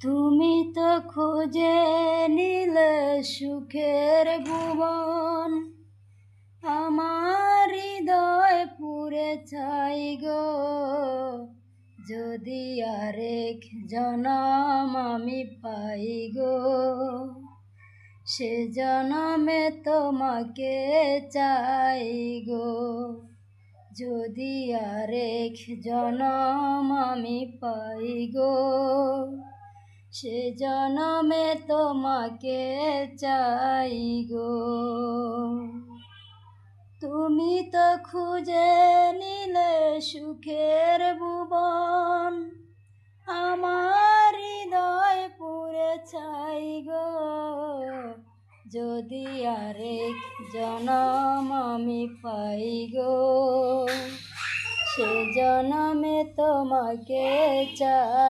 তুমি তো খুঁজে নিলে সুখের ভুবন, আমার হৃদয় পুরে ছাই গো। যদি আরেক জনম আমি পাই গো, সে জনমে তোমাকে চাই গো। যদি আরেক জনম আমি পাই গো, সে জনমে তোমাকে চাই গো। তুমি তো খুঁজে নিলে সুখের ভুবন, আমার হৃদয় পুরে ছাই গো। যদি আরেক জনম আমি পাই গো, সে জনমে তোমাকে চাই।